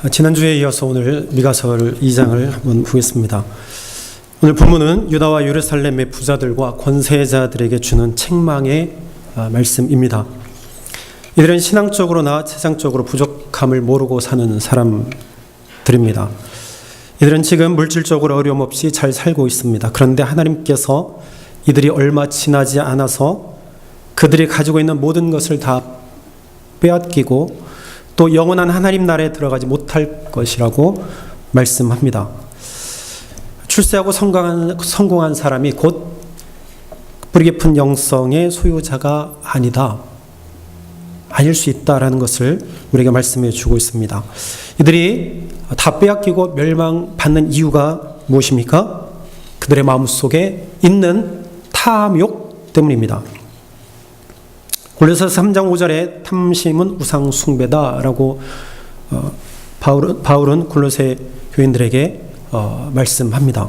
지난주에 이어서 오늘 미가서를 2장을 한번 보겠습니다. 오늘 본문은 유다와 예루살렘의 부자들과 권세자들에게 주는 책망의 말씀입니다. 이들은 신앙적으로나 세상적으로 부족함을 모르고 사는 사람들입니다. 이들은 지금 물질적으로 어려움 없이 잘 살고 있습니다. 그런데 하나님께서 이들이 얼마 지나지 않아서 그들이 가지고 있는 모든 것을 다 빼앗기고 또 영원한 하나님 나라에 들어가지 못할 것이라고 말씀합니다. 출세하고 성공한 사람이 곧 뿌리 깊은 영성의 소유자가 아닐 수 있다라는 것을 우리에게 말씀해 주고 있습니다. 이들이 다 빼앗기고 멸망받는 이유가 무엇입니까? 그들의 마음속에 있는 탐욕 때문입니다. 골로새서 3장 5절에 탐심은 우상 숭배다라고 바울은 골로새 교인들에게 말씀합니다.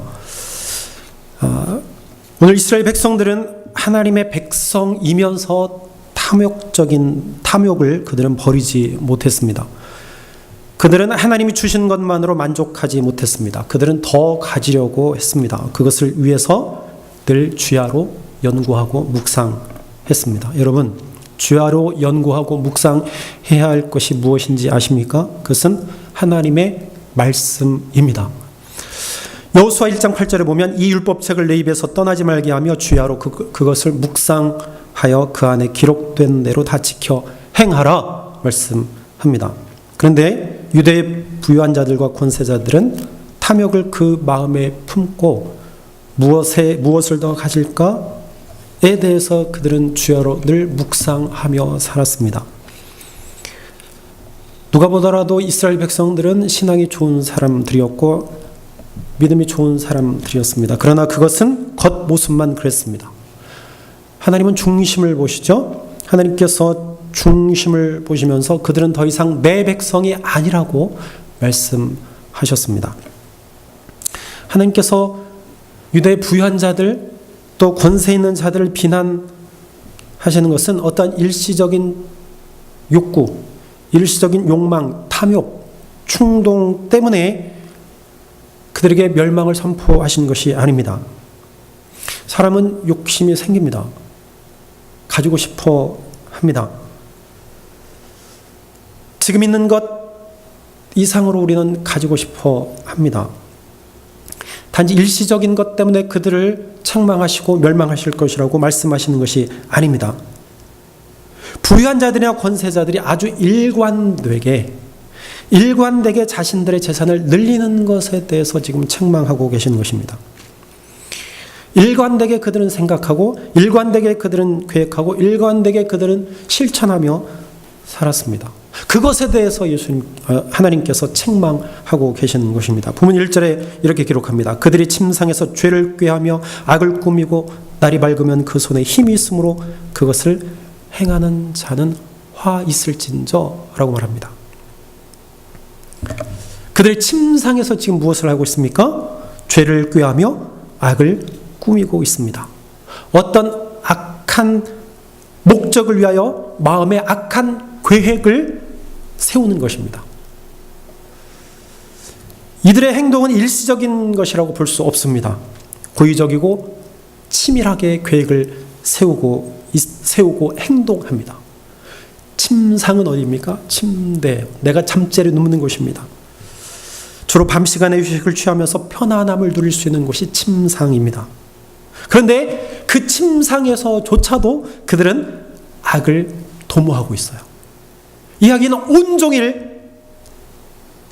오늘 이스라엘 백성들은 하나님의 백성이면서 탐욕을 그들은 버리지 못했습니다. 그들은 하나님이 주신 것만으로 만족하지 못했습니다. 그들은 더 가지려고 했습니다. 그것을 위해서 늘 주야로 연구하고 묵상했습니다. 여러분, 주야로 연구하고 묵상해야 할 것이 무엇인지 아십니까? 그것은 하나님의 말씀입니다. 여호수아 1장 8절에 보면 이 율법책을 내 입에서 떠나지 말게 하며 주야로 그것을 묵상하여 그 안에 기록된 대로 다 지켜 행하라 말씀합니다. 그런데 유대의 부유한 자들과 권세자들은 탐욕을 그 마음에 품고 무엇을 더 가질까? 에 대해서 그들은 주야로 늘 묵상하며 살았습니다. 누가 보더라도 이스라엘 백성들은 신앙이 좋은 사람들이었고 믿음이 좋은 사람들이었습니다. 그러나 그것은 겉모습만 그랬습니다. 하나님은 중심을 보시죠. 하나님께서 중심을 보시면서 그들은 더 이상 내 백성이 아니라고 말씀하셨습니다. 하나님께서 유대의 부유한 자들 또 권세 있는 자들을 비난하시는 것은 어떠한 일시적인 욕구, 일시적인 욕망, 탐욕, 충동 때문에 그들에게 멸망을 선포하신 것이 아닙니다. 사람은 욕심이 생깁니다. 가지고 싶어 합니다. 지금 있는 것 이상으로 우리는 가지고 싶어 합니다. 단지 일시적인 것 때문에 그들을 책망하시고 멸망하실 것이라고 말씀하시는 것이 아닙니다. 부유한 자들이나 권세자들이 아주 일관되게 자신들의 재산을 늘리는 것에 대해서 지금 책망하고 계시는 것입니다. 일관되게 그들은 생각하고 일관되게 그들은 계획하고 일관되게 그들은 실천하며 살았습니다. 그것에 대해서 하나님께서 책망하고 계시는 것입니다. 본문 1절에 이렇게 기록합니다. 그들이 침상에서 죄를 꾀하며 악을 꾸미고 날이 밝으면 그 손에 힘이 있으므로 그것을 행하는 자는 화 있을진저 라고 말합니다. 그들의 침상에서 지금 무엇을 하고 있습니까? 죄를 꾀하며 악을 꾸미고 있습니다. 어떤 악한 목적을 위하여 마음에 악한 계획을 세우는 것입니다. 이들의 행동은 일시적인 것이라고 볼 수 없습니다. 고의적이고 치밀하게 계획을 세우고 행동합니다. 침상은 어디입니까? 침대, 내가 잠자리에 눕는 곳입니다. 주로 밤 시간에 휴식을 취하면서 편안함을 누릴 수 있는 곳이 침상입니다. 그런데 그 침상에서조차도 그들은 악을 도모하고 있어요. 이야기는 온종일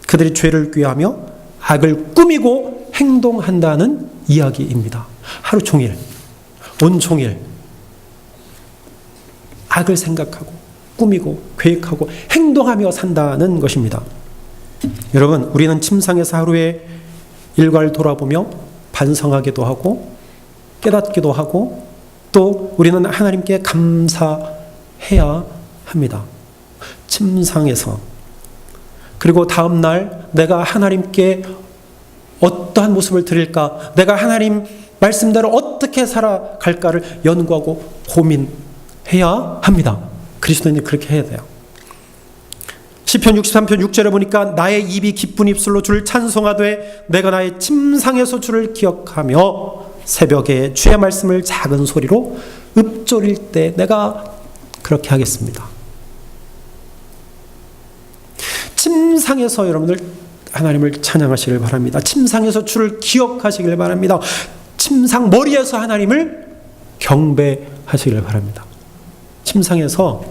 그들이 죄를 꾀하며 악을 꾸미고 행동한다는 이야기입니다. 하루 종일, 온종일 악을 생각하고 꾸미고 계획하고 행동하며 산다는 것입니다. 여러분, 우리는 침상에서 하루의 일과를 돌아보며 반성하기도 하고 깨닫기도 하고 또 우리는 하나님께 감사해야 합니다. 침상에서. 그리고 다음 날 내가 하나님께 어떠한 모습을 드릴까, 내가 하나님 말씀대로 어떻게 살아갈까를 연구하고 고민해야 합니다. 그리스도인이 그렇게 해야 돼요. 시편 63편 6절에 보니까 나의 입이 기쁜 입술로 주를 찬송하되 내가 나의 침상에서 주를 기억하며 새벽에 주의 말씀을 작은 소리로 읊조릴 때 내가 그렇게 하겠습니다. 침상에서 여러분들 하나님을 찬양하시길 바랍니다. 침상에서 주를 기억하시길 바랍니다. 침상 머리에서 하나님을 경배하시길 바랍니다. 침상에서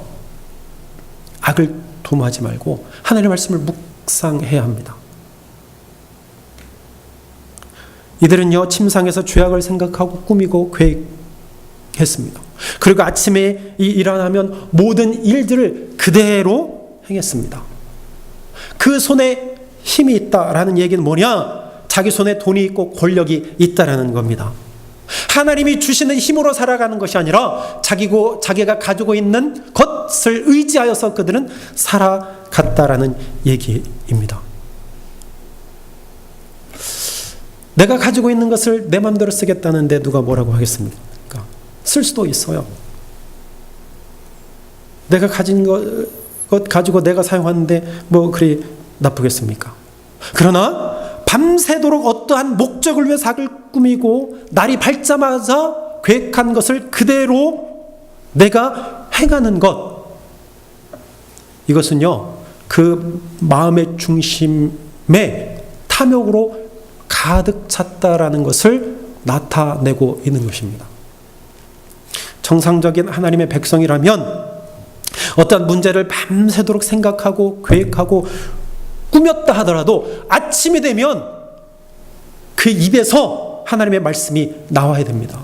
악을 도모하지 말고 하나님의 말씀을 묵상해야 합니다. 이들은요, 침상에서 죄악을 생각하고 꾸미고 계획했습니다. 그리고 아침에 일어나면 모든 일들을 그대로 행했습니다. 그 손에 힘이 있다라는 얘기는 뭐냐? 자기 손에 돈이 있고 권력이 있다라는 겁니다. 하나님이 주시는 힘으로 살아가는 것이 아니라 자기가 가지고 있는 것을 의지하여서 그들은 살아갔다라는 얘기입니다. 내가 가지고 있는 것을 내 마음대로 쓰겠다는데 누가 뭐라고 하겠습니까? 쓸 수도 있어요. 내가 가진 것 가지고 내가 사용하는데 뭐 그리 나쁘겠습니까? 그러나 밤새도록 어떠한 목적을 위해 악을 꾸미고 날이 밝자마자 계획한 것을 그대로 내가 행하는 것, 이것은요, 그 마음의 중심에 탐욕으로 가득 찼다라는 것을 나타내고 있는 것입니다. 정상적인 하나님의 백성이라면 어떠한 문제를 밤새도록 생각하고 계획하고 꾸몄다 하더라도 아침이 되면 그 입에서 하나님의 말씀이 나와야 됩니다.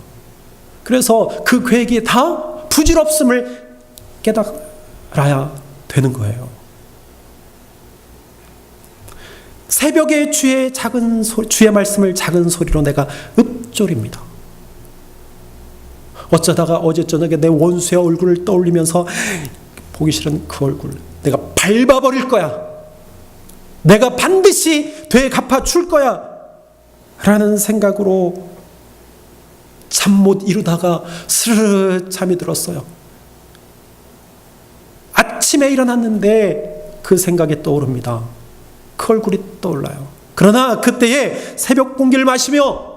그래서 그 계획이 다 부질없음을 깨달아야 되는 거예요. 새벽에 주의 말씀을 작은 소리로 내가 읊조립니다. 어쩌다가 어제 저녁에 내 원수의 얼굴을 떠올리면서 보기 싫은 그 얼굴 내가 밟아버릴 거야. 내가 반드시 되갚아 줄 거야. 라는 생각으로 잠 못 이루다가 스르르 잠이 들었어요. 아침에 일어났는데 그 생각이 떠오릅니다. 그 얼굴이 떠올라요. 그러나 그때에 새벽 공기를 마시며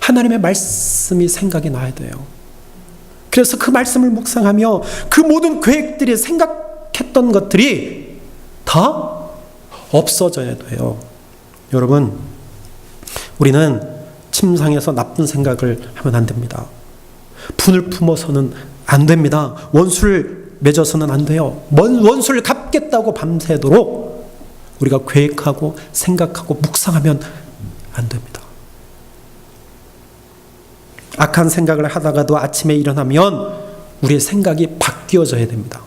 하나님의 말씀이 생각이 나야 돼요. 그래서 그 말씀을 묵상하며 그 모든 계획들이 생각했던 것들이 다 없어져야 돼요. 여러분, 우리는 침상에서 나쁜 생각을 하면 안 됩니다. 분을 품어서는 안 됩니다. 원수를 맺어서는 안 돼요. 원수를 갚겠다고 밤새도록 우리가 계획하고 생각하고 묵상하면 안 됩니다. 악한 생각을 하다가도 아침에 일어나면 우리의 생각이 바뀌어져야 됩니다.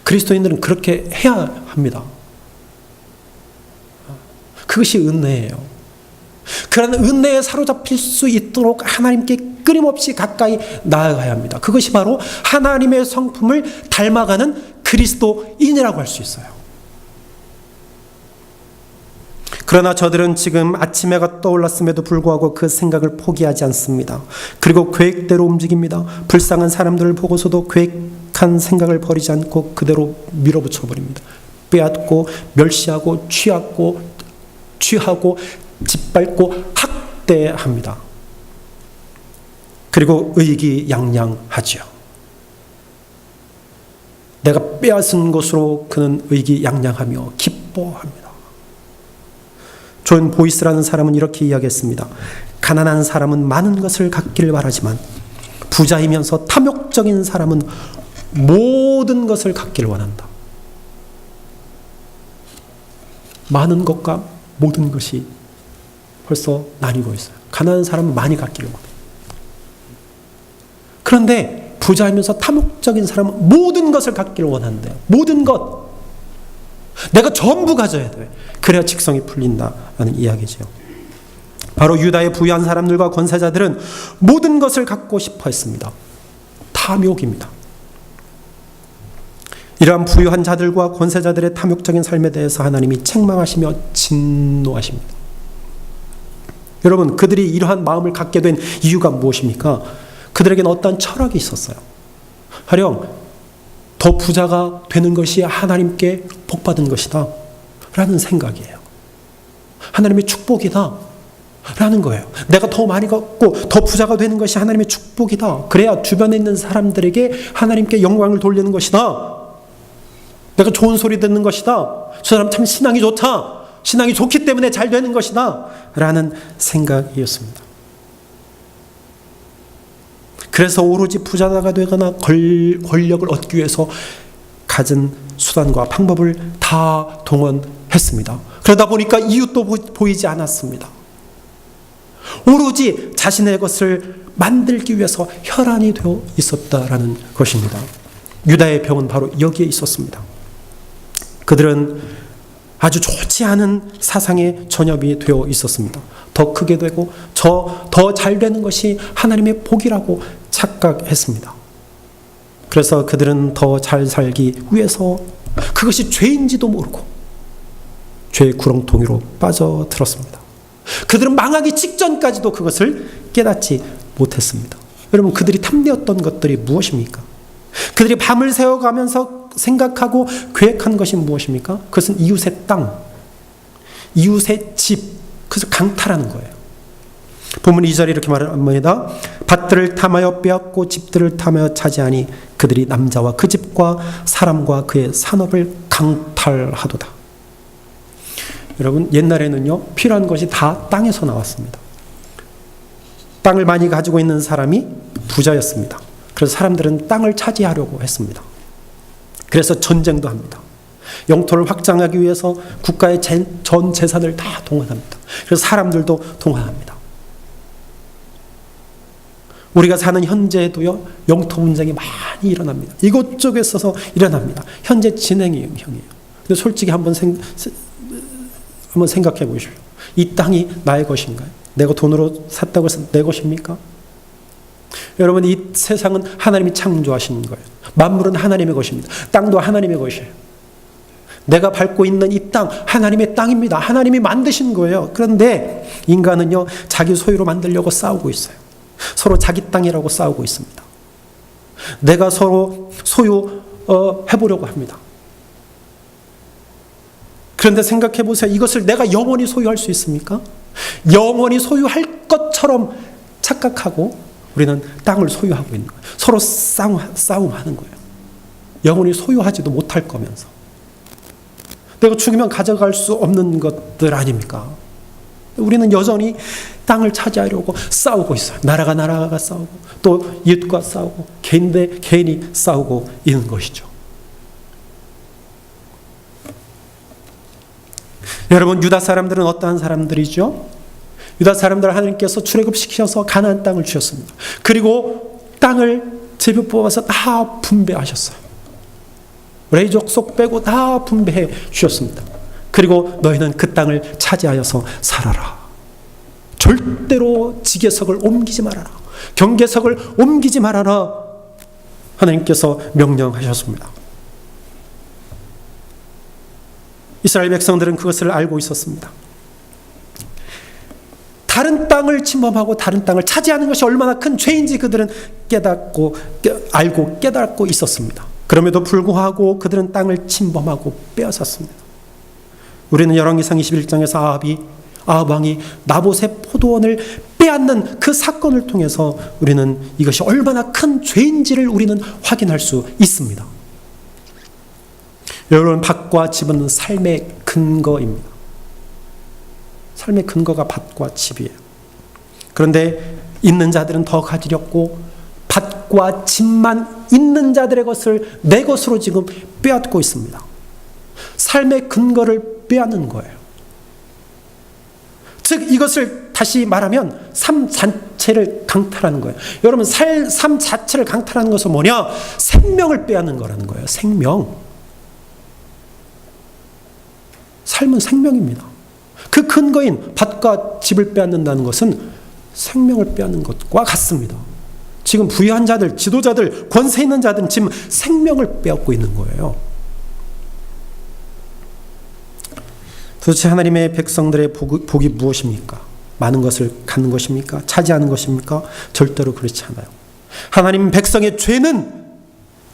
그리스도인들은 그렇게 해야 합니다. 그것이 은혜예요. 그런 은혜에 사로잡힐 수 있도록 하나님께 끊임없이 가까이 나아가야 합니다. 그것이 바로 하나님의 성품을 닮아가는 그리스도인이라고 할 수 있어요. 그러나 저들은 지금 아침 해가 떠올랐음에도 불구하고 그 생각을 포기하지 않습니다. 그리고 계획대로 움직입니다. 불쌍한 사람들을 보고서도 계획한 생각을 버리지 않고 그대로 밀어붙여 버립니다. 빼앗고 멸시하고 취하고 짓밟고 학대합니다. 그리고 의기양양하죠. 내가 빼앗은 것으로 그는 의기양양하며 기뻐합니다. 존 보이스라는 사람은 이렇게 이야기했습니다. 가난한 사람은 많은 것을 갖기를 바라지만 부자이면서 탐욕적인 사람은 모든 것을 갖기를 원한다. 많은 것과 모든 것이 벌써 나뉘고 있어요. 가난한 사람은 많이 갖기를 원해요. 그런데 부자이면서 탐욕적인 사람은 모든 것을 갖기를 원한대요. 모든 것. 내가 전부 가져야 돼. 그래야 직성이 풀린다는 이야기죠. 바로 유다의 부유한 사람들과 권세자들은 모든 것을 갖고 싶어 했습니다. 탐욕입니다. 이러한 부유한 자들과 권세자들의 탐욕적인 삶에 대해서 하나님이 책망하시며 진노하십니다. 여러분, 그들이 이러한 마음을 갖게 된 이유가 무엇입니까? 그들에게는 어떤 철학이 있었어요. 가령 더 부자가 되는 것이 하나님께 복받은 것이다 라는 생각이에요. 하나님의 축복이다 라는 거예요. 내가 더 많이 갖고 더 부자가 되는 것이 하나님의 축복이다. 그래야 주변에 있는 사람들에게 하나님께 영광을 돌리는 것이다. 내가 좋은 소리 듣는 것이다. 저 사람 참 신앙이 좋다. 신앙이 좋기 때문에 잘 되는 것이다 라는 생각이었습니다. 그래서 오로지 부자가 되거나 권력을 얻기 위해서 가진 수단과 방법을 다 동원했습니다. 그러다 보니까 이웃도 보이지 않았습니다. 오로지 자신의 것을 만들기 위해서 혈안이 되어 있었다라는 것입니다. 유다의 병은 바로 여기에 있었습니다. 그들은 아주 좋지 않은 사상에 전염이 되어 있었습니다. 더 크게 되고 더 잘 되는 것이 하나님의 복이라고 착각했습니다. 그래서 그들은 더 잘 살기 위해서 그것이 죄인지도 모르고 죄의 구렁텅이로 빠져들었습니다. 그들은 망하기 직전까지도 그것을 깨닫지 못했습니다. 여러분, 그들이 탐내었던 것들이 무엇입니까? 그들이 밤을 새워가면서 생각하고 계획한 것이 무엇입니까? 그것은 이웃의 땅, 이웃의 집, 그래서 강탈하는 거예요. 본문 2절에 이렇게 말합니다. 밭들을 탐하여 빼앗고 집들을 탐하여 차지하니 그들이 남자와 그 집과 사람과 그의 산업을 강탈하도다. 여러분, 옛날에는요, 필요한 것이 다 땅에서 나왔습니다. 땅을 많이 가지고 있는 사람이 부자였습니다. 그래서 사람들은 땅을 차지하려고 했습니다. 그래서 전쟁도 합니다. 영토를 확장하기 위해서 국가의 전 재산을 다 동원합니다. 그래서 사람들도 동원합니다. 우리가 사는 현재에도요, 영토 분쟁이 많이 일어납니다. 이곳저곳에 있어서 일어납니다. 현재 진행형이에요. 근데 솔직히 한번 생각해 보십시오. 이 땅이 나의 것인가요? 내가 돈으로 샀다고 해서 내 것입니까? 여러분, 이 세상은 하나님이 창조하신 거예요. 만물은 하나님의 것입니다. 땅도 하나님의 것이에요. 내가 밟고 있는 이 땅, 하나님의 땅입니다. 하나님이 만드신 거예요. 그런데 인간은요, 자기 소유로 만들려고 싸우고 있어요. 서로 자기 땅이라고 싸우고 있습니다. 내가 서로 소유해보려고 합니다. 그런데 생각해 보세요. 이것을 내가 영원히 소유할 수 있습니까? 영원히 소유할 것처럼 착각하고 우리는 땅을 소유하고 있는 거예요. 서로 싸움하는 거예요. 영원히 소유하지도 못할 거면서. 내가 죽으면 가져갈 수 없는 것들 아닙니까? 우리는 여전히 땅을 차지하려고 싸우고 있어요. 나라가 싸우고 또 이웃과 싸우고 개인이 싸우고 있는 것이죠. 여러분, 유다 사람들은 어떠한 사람들이죠? 유다 사람들 하나님께서 출애굽시켜서 가나안 땅을 주셨습니다. 그리고 땅을 제비 뽑아서 다 분배하셨어요. 레위 족속 빼고 다 분배해 주셨습니다. 그리고 너희는 그 땅을 차지하여서 살아라. 절대로 지계석을 옮기지 말아라. 경계석을 옮기지 말아라. 하나님께서 명령하셨습니다. 이스라엘 백성들은 그것을 알고 있었습니다. 다른 땅을 침범하고 다른 땅을 차지하는 것이 얼마나 큰 죄인지 그들은 알고 깨닫고 있었습니다. 그럼에도 불구하고 그들은 땅을 침범하고 빼앗았습니다. 우리는 열왕기상 21장에서 아합 왕이 나봇의 포도원을 빼앗는 그 사건을 통해서 우리는 이것이 얼마나 큰 죄인지를 우리는 확인할 수 있습니다. 여러분, 밭과 집은 삶의 근거입니다. 삶의 근거가 밭과 집이에요. 그런데 있는 자들은 더 가지렸고 밭과 집만 있는 자들의 것을 내 것으로 지금 빼앗고 있습니다. 삶의 근거를 빼앗는 거예요. 즉, 이것을 다시 말하면 삶 자체를 강탈하는 거예요. 여러분, 삶 자체를 강탈하는 것은 뭐냐? 생명을 빼앗는 거라는 거예요. 생명. 삶은 생명입니다. 그 근거인 밭과 집을 빼앗는다는 것은 생명을 빼앗는 것과 같습니다. 지금 부유한 자들, 지도자들, 권세 있는 자들은 지금 생명을 빼앗고 있는 거예요. 도대체 하나님의 백성들의 복이 무엇입니까? 많은 것을 갖는 것입니까? 차지하는 것입니까? 절대로 그렇지 않아요. 하나님 백성의 죄는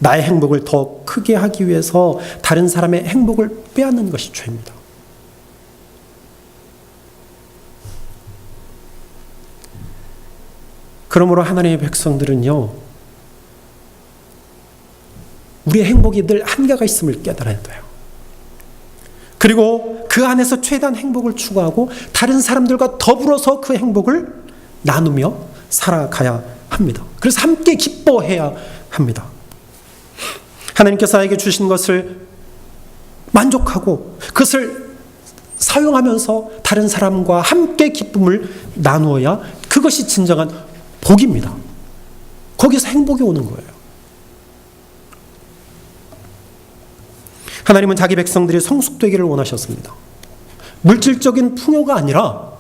나의 행복을 더 크게 하기 위해서 다른 사람의 행복을 빼앗는 것이 죄입니다. 그러므로 하나님의 백성들은요, 우리의 행복이 늘 한계가 있음을 깨달아야 돼요. 그리고 그 안에서 최대한 행복을 추구하고 다른 사람들과 더불어서 그 행복을 나누며 살아가야 합니다. 그래서 함께 기뻐해야 합니다. 하나님께서 나에게 주신 것을 만족하고 그것을 사용하면서 다른 사람과 함께 기쁨을 나누어야 그것이 진정한 복입니다. 거기서 행복이 오는 거예요. 하나님은 자기 백성들이 성숙되기를 원하셨습니다. 물질적인 풍요가 아니라,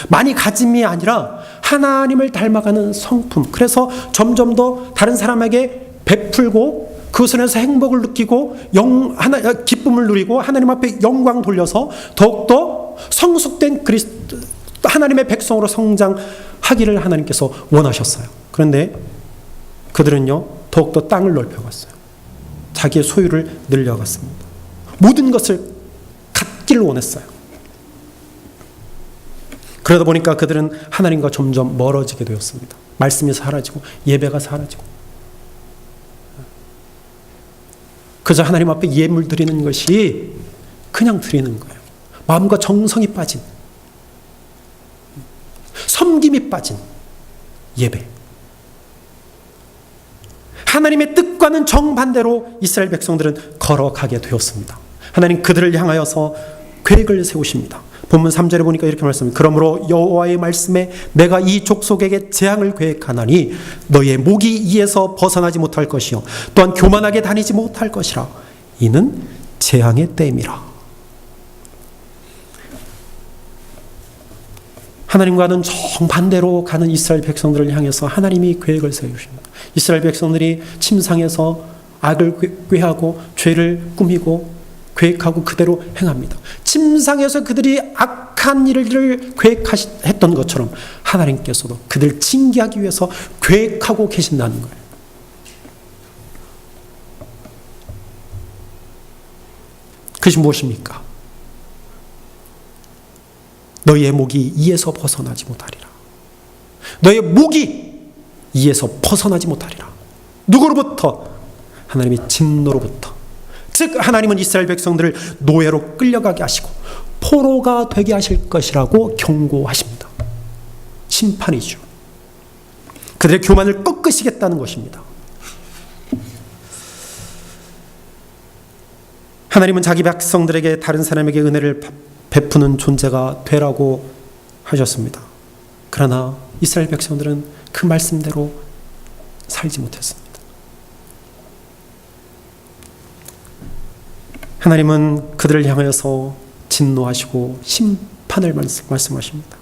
많이 가짐이 아니라 하나님을 닮아가는 성품. 그래서 점점 더 다른 사람에게 베풀고 그것에서 행복을 느끼고 기쁨을 누리고 하나님 앞에 영광 돌려서 더욱더 성숙된 하나님의 백성으로 성장하기를 하나님께서 원하셨어요. 그런데 그들은요, 더욱더 땅을 넓혀갔어요. 자기의 소유를 늘려갔습니다. 모든 것을 갖기를 원했어요. 그러다 보니까 그들은 하나님과 점점 멀어지게 되었습니다. 말씀이 사라지고 예배가 사라지고 그저 하나님 앞에 예물 드리는 것이 그냥 드리는 거예요. 마음과 정성이 빠진, 섬김이 빠진 예배. 하나님의 뜻과는 정반대로 이스라엘 백성들은 걸어가게 되었습니다. 하나님 그들을 향하여서 계획을 세우십니다. 본문 3절에 보니까 이렇게 말씀합니다. 그러므로 여호와의 말씀에 내가 이 족속에게 재앙을 계획하나니 너의 목이 이에서 벗어나지 못할 것이요 또한 교만하게 다니지 못할 것이라. 이는 재앙의 때임이라. 하나님과는 정반대로 가는 이스라엘 백성들을 향해서 하나님이 계획을 세우십니다. 이스라엘 백성들이 침상에서 악을 꾀하고 죄를 꾸미고 계획하고 그대로 행합니다. 침상에서 그들이 악한 일을 계획했던 것처럼 하나님께서도 그들을 징계하기 위해서 계획하고 계신다는 거예요. 그것이 무엇입니까? 너희의 목이 이에서 벗어나지 못하리라. 너의 목이 이에서 벗어나지 못하리라. 누구로부터? 하나님의 진노로부터. 즉 하나님은 이스라엘 백성들을 노예로 끌려가게 하시고 포로가 되게 하실 것이라고 경고하십니다. 심판이죠. 그들의 교만을 꺾으시겠다는 것입니다. 하나님은 자기 백성들에게 다른 사람에게 은혜를 베푸는 존재가 되라고 하셨습니다. 그러나 이스라엘 백성들은 그 말씀대로 살지 못했습니다. 하나님은 그들을 향하여서 진노하시고 심판을 말씀하십니다.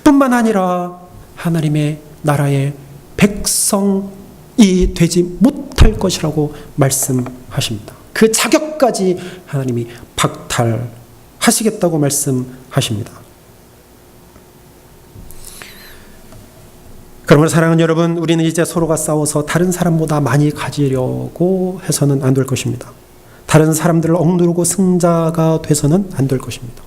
뿐만 아니라 하나님의 나라의 백성이 되지 못할 것이라고 말씀하십니다. 그 자격까지 하나님이 박탈하시겠다고 말씀하십니다. 그러므로 사랑하는 여러분, 우리는 이제 서로가 싸워서 다른 사람보다 많이 가지려고 해서는 안 될 것입니다. 다른 사람들을 억누르고 승자가 돼서는 안 될 것입니다.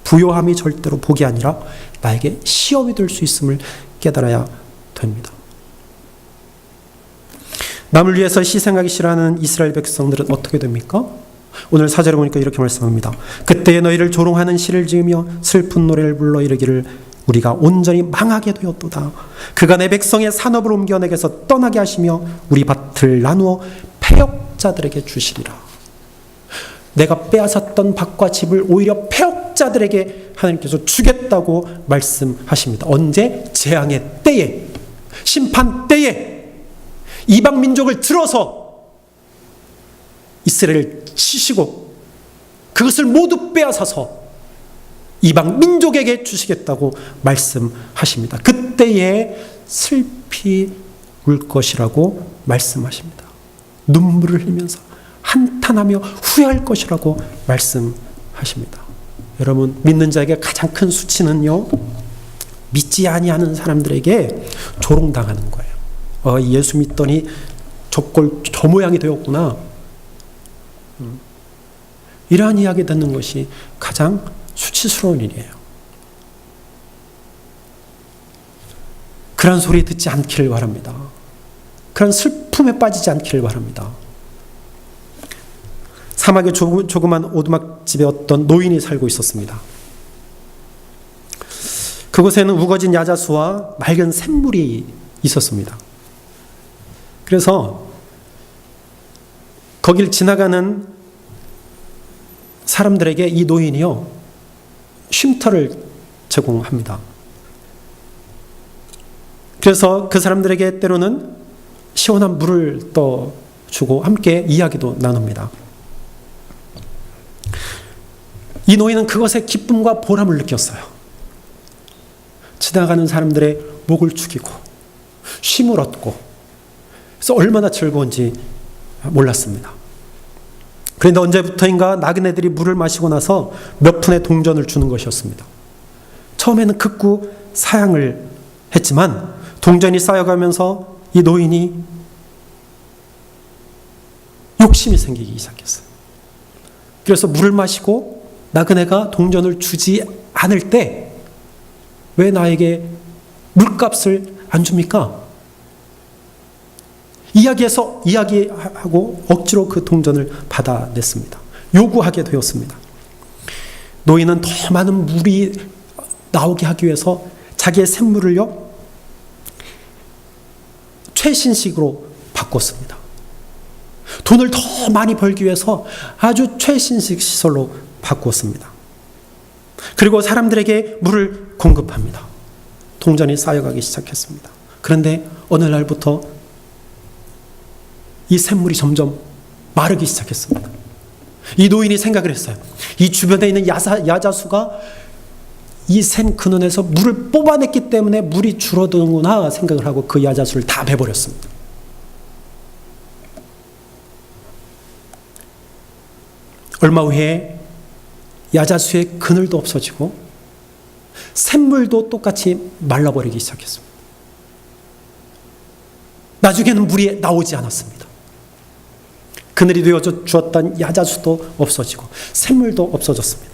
부요함이 절대로 복이 아니라 나에게 시험이 될 수 있음을 깨달아야 됩니다. 남을 위해서 희생하기 싫어하는 이스라엘 백성들은 어떻게 됩니까? 오늘 4절에 보니까 이렇게 말씀합니다. 그때에 너희를 조롱하는 시를 지으며 슬픈 노래를 불러 이르기를 우리가 온전히 망하게 되었도다. 그가 내 백성의 산업을 옮겨 내게서 떠나게 하시며 우리 밭을 나누어 패역자들에게 주시리라. 내가 빼앗았던 밭과 집을 오히려 패역자들에게 하나님께서 주겠다고 말씀하십니다. 언제? 재앙의 때에, 심판 때에 이방 민족을 들어서 이스라엘을 치시고 그것을 모두 빼앗아서 이방 민족에게 주시겠다고 말씀하십니다. 그때에 슬피 울 것이라고 말씀하십니다. 눈물을 흘리면서 한탄하며 후회할 것이라고 말씀하십니다. 여러분, 믿는 자에게 가장 큰 수치는요, 믿지 아니하는 사람들에게 조롱당하는 거예요. 예수 믿더니 저 모양이 되었구나. 이러한 이야기 듣는 것이 가장 수치스러운 일이에요. 그런 소리 듣지 않기를 바랍니다. 그런 슬픔에 빠지지 않기를 바랍니다. 사막의 조그만 오두막집에 어떤 노인이 살고 있었습니다. 그곳에는 우거진 야자수와 맑은 샘물이 있었습니다. 그래서 거길 지나가는 사람들에게 이 노인이요, 쉼터를 제공합니다. 그래서 그 사람들에게 때로는 시원한 물을 떠주고 함께 이야기도 나눕니다. 이 노인은 그것에 기쁨과 보람을 느꼈어요. 지나가는 사람들의 목을 축이고 쉼을 얻고, 그래서 얼마나 즐거운지 몰랐습니다. 그런데 언제부터인가 나그네들이 물을 마시고 나서 몇 푼의 동전을 주는 것이었습니다. 처음에는 극구 사양을 했지만 동전이 쌓여가면서 이 노인이 욕심이 생기기 시작했어요. 그래서 물을 마시고 나그네가 동전을 주지 않을 때 왜 나에게 물값을 안 줍니까? 이야기하고 억지로 그 동전을 받아냈습니다. 요구하게 되었습니다. 노인은 더 많은 물이 나오게 하기 위해서 자기의 샘물을요, 최신식으로 바꿨습니다. 돈을 더 많이 벌기 위해서 아주 최신식 시설로 바꾸었습니다. 그리고 사람들에게 물을 공급합니다. 동전이 쌓여가기 시작했습니다. 그런데 어느 날부터 이 샘물이 점점 마르기 시작했습니다. 이 노인이 생각을 했어요. 이 주변에 있는 야자수가 이 샘 근원에서 물을 뽑아냈기 때문에 물이 줄어드는구나 생각을 하고 그 야자수를 다 베버렸습니다. 얼마 후에 야자수의 그늘도 없어지고 샘물도 똑같이 말라버리기 시작했습니다. 나중에는 물이 나오지 않았습니다. 그늘이 되어 주었던 야자수도 없어지고 샘물도 없어졌습니다.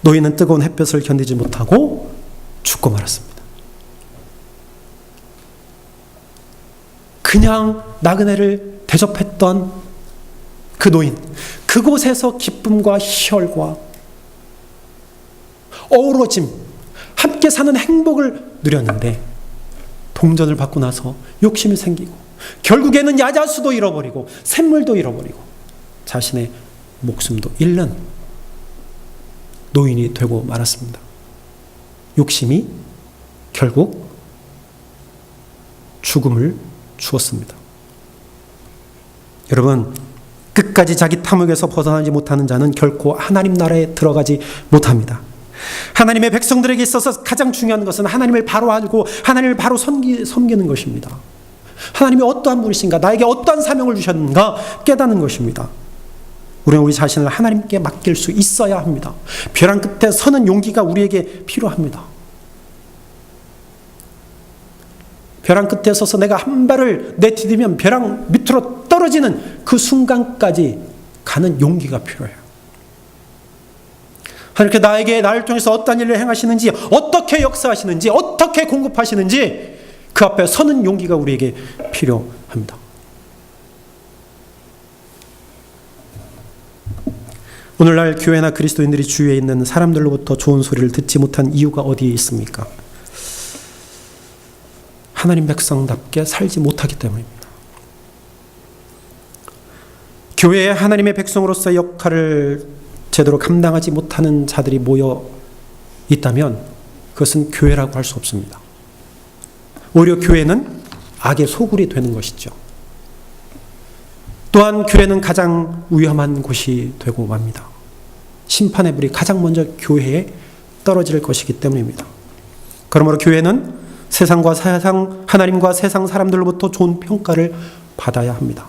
노인은 뜨거운 햇볕을 견디지 못하고 죽고 말았습니다. 그냥 나그네를 대접했던 그 노인, 그곳에서 기쁨과 희열과 어우러짐, 함께 사는 행복을 누렸는데 동전을 받고 나서 욕심이 생기고 결국에는 야자수도 잃어버리고 샘물도 잃어버리고 자신의 목숨도 잃는 노인이 되고 말았습니다. 욕심이 결국 죽음을 주었습니다. 여러분, 끝까지 자기 탐욕에서 벗어나지 못하는 자는 결코 하나님 나라에 들어가지 못합니다. 하나님의 백성들에게 있어서 가장 중요한 것은 하나님을 바로 알고 하나님을 바로 섬기는 것입니다. 하나님이 어떠한 분이신가, 나에게 어떠한 사명을 주셨는가 깨닫는 것입니다. 우리는 우리 자신을 하나님께 맡길 수 있어야 합니다. 벼랑 끝에 서는 용기가 우리에게 필요합니다. 벼랑 끝에 서서 내가 한 발을 내디디면 벼랑 밑으로 떨어지는 그 순간까지 가는 용기가 필요해요. 하나님께 나를 통해서 어떤 일을 행하시는지, 어떻게 역사하시는지, 어떻게 공급하시는지 그 앞에 서는 용기가 우리에게 필요합니다. 오늘날 교회나 그리스도인들이 주위에 있는 사람들로부터 좋은 소리를 듣지 못한 이유가 어디에 있습니까? 하나님 백성답게 살지 못하기 때문입니다. 교회에 하나님의 백성으로서의 역할을 제대로 감당하지 못하는 자들이 모여 있다면 그것은 교회라고 할 수 없습니다. 오히려 교회는 악의 소굴이 되는 것이죠. 또한 교회는 가장 위험한 곳이 되고 맙니다. 심판의 불이 가장 먼저 교회에 떨어질 것이기 때문입니다. 그러므로 교회는 하나님과 세상 사람들로부터 좋은 평가를 받아야 합니다.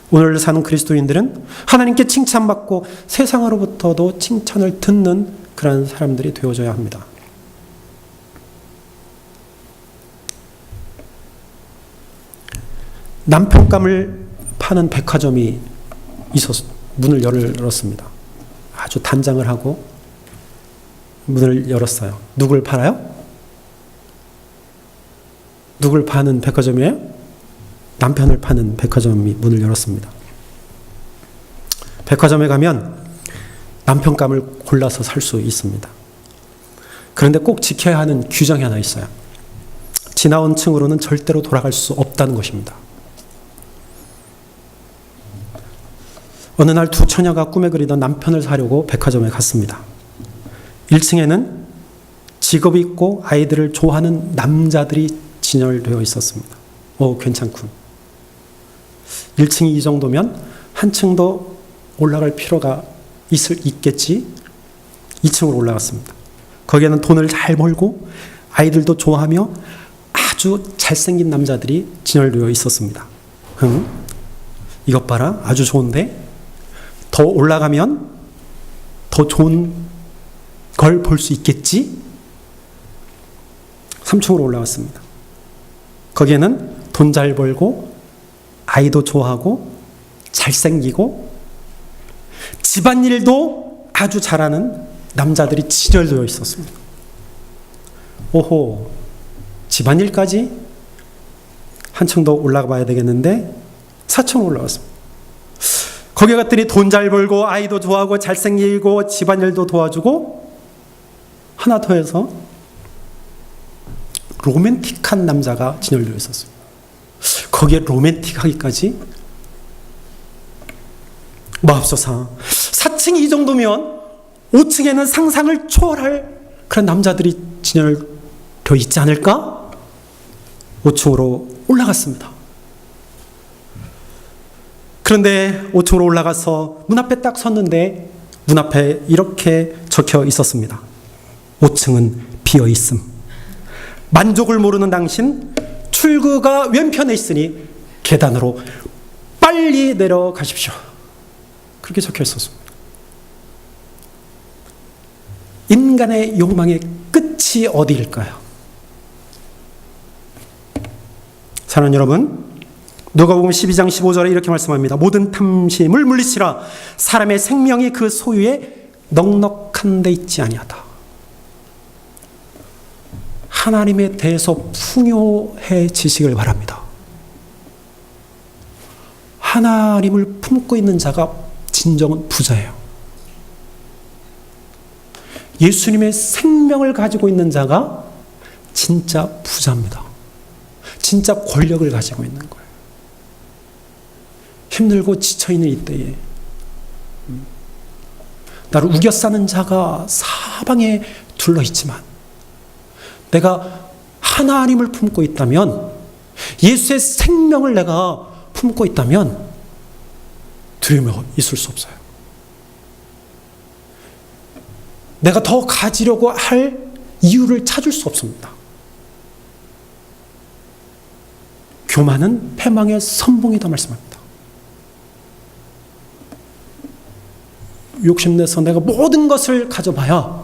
오늘 사는 그리스도인들은 하나님께 칭찬받고 세상으로부터도 칭찬을 듣는 그런 사람들이 되어져야 합니다. 남편감을 파는 백화점이 문을 열었습니다. 아주 단장을 하고 문을 열었어요. 누굴 팔아요? 누굴 파는 백화점이에요? 남편을 파는 백화점이 문을 열었습니다. 백화점에 가면 남편감을 골라서 살 수 있습니다. 그런데 꼭 지켜야 하는 규정이 하나 있어요. 지나온 층으로는 절대로 돌아갈 수 없다는 것입니다. 어느 날 두 처녀가 꿈에 그리던 남편을 사려고 백화점에 갔습니다. 1층에는 직업 있고 아이들을 좋아하는 남자들이 진열되어 있었습니다. 괜찮군. 1층이 이 정도면 한 층 더 올라갈 필요가 있겠지. 2층으로 올라갔습니다. 거기에는 돈을 잘 벌고 아이들도 좋아하며 아주 잘생긴 남자들이 진열되어 있었습니다. 이것 봐라. 아주 좋은데 더 올라가면 더 좋은 걸 볼 수 있겠지? 3층으로 올라갔습니다. 거기에는 돈 잘 벌고 아이도 좋아하고 잘생기고 집안일도 아주 잘하는 남자들이 진열되어 있었습니다. 오호, 집안일까지? 한층 더 올라가 봐야 되겠는데 4층으로 올라갔습니다. 거기 갔더니 돈 잘 벌고 아이도 좋아하고 잘생기고 집안일도 도와주고 하나 더 해서 로맨틱한 남자가 진열되어 있었어요. 거기에 로맨틱하기까지? 마옵소서. 4층이 이 정도면 5층에는 상상을 초월할 그런 남자들이 진열되어 있지 않을까? 5층으로 올라갔습니다. 그런데 5층으로 올라가서 문 앞에 딱 섰는데 문 앞에 이렇게 적혀 있었습니다. 5층은 비어 있음. 만족을 모르는 당신, 출구가 왼편에 있으니 계단으로 빨리 내려가십시오. 그렇게 적혀 있었습니다. 인간의 욕망의 끝이 어디일까요? 사랑하는 여러분, 누가복음 12장 15절에 이렇게 말씀합니다. 모든 탐심을 물리치라. 사람의 생명이 그 소유에 넉넉한 데 있지 아니하다. 하나님에 대해서 풍요해지시길 바랍니다. 하나님을 품고 있는 자가 진정한 부자예요. 예수님의 생명을 가지고 있는 자가 진짜 부자입니다. 진짜 권력을 가지고 있는 거예요. 힘들고 지쳐있는 이때에 나를 우겨싸는 자가 사방에 둘러있지만 내가 하나님을 품고 있다면, 예수의 생명을 내가 품고 있다면 두려움이 있을 수 없어요. 내가 더 가지려고 할 이유를 찾을 수 없습니다. 교만은 패망의 선봉이다 말씀합니다. 욕심내서 내가 모든 것을 가져봐야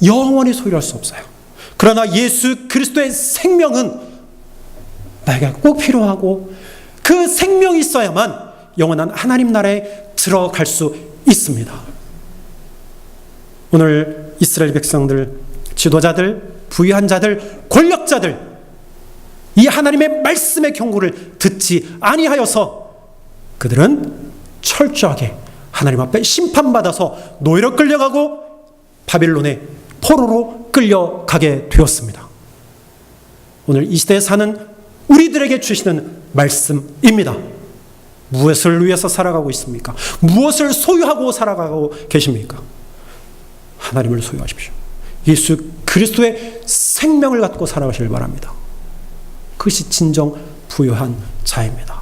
영원히 소유할 수 없어요. 그러나 예수 그리스도의 생명은 나에게 꼭 필요하고 그 생명이 있어야만 영원한 하나님 나라에 들어갈 수 있습니다. 오늘 이스라엘 백성들, 지도자들, 부유한 자들, 권력자들, 이 하나님의 말씀의 경고를 듣지 아니하여서 그들은 철저하게 하나님 앞에 심판받아서 노예로 끌려가고 바빌론의 포로로 끌려가게 되었습니다. 오늘 이 시대에 사는 우리들에게 주시는 말씀입니다. 무엇을 위해서 살아가고 있습니까? 무엇을 소유하고 살아가고 계십니까? 하나님을 소유하십시오. 예수 그리스도의 생명을 갖고 살아가시길 바랍니다. 그것이 진정 부유한 자입니다.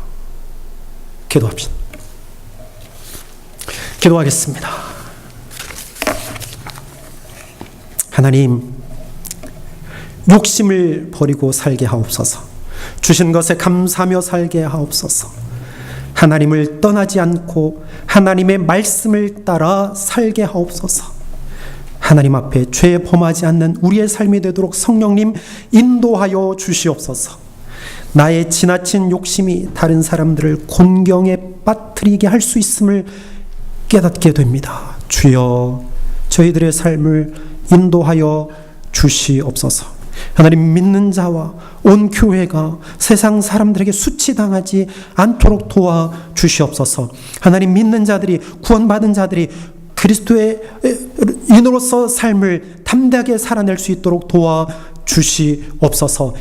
기도합시다. 기도하겠습니다. 하나님, 욕심을 버리고 살게 하옵소서. 주신 것에 감사하며 살게 하옵소서. 하나님을 떠나지 않고 하나님의 말씀을 따라 살게 하옵소서. 하나님 앞에 죄 범하지 않는 우리의 삶이 되도록 성령님 인도하여 주시옵소서. 나의 지나친 욕심이 다른 사람들을 곤경에 빠뜨리게 할 수 있음을 깨닫게 됩니다. 주여, 저희들의 삶을 인도하여 주시옵소서. 하나님, 믿는 자와 온 교회가 세상 사람들에게 수치당하지 않도록 도와 주시옵소서. 하나님, 믿는 자들이, 구원받은 자들이 그리스도의 인으로서 삶을 담대하게 살아낼 수 있도록 도와 주시옵소서.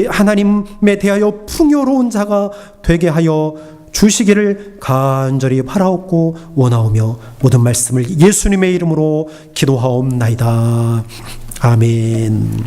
하나님에 대하여 풍요로운 자가 되게 하여 주시기를 간절히 바라옵고 원하오며 모든 말씀을 예수님의 이름으로 기도하옵나이다. 아멘.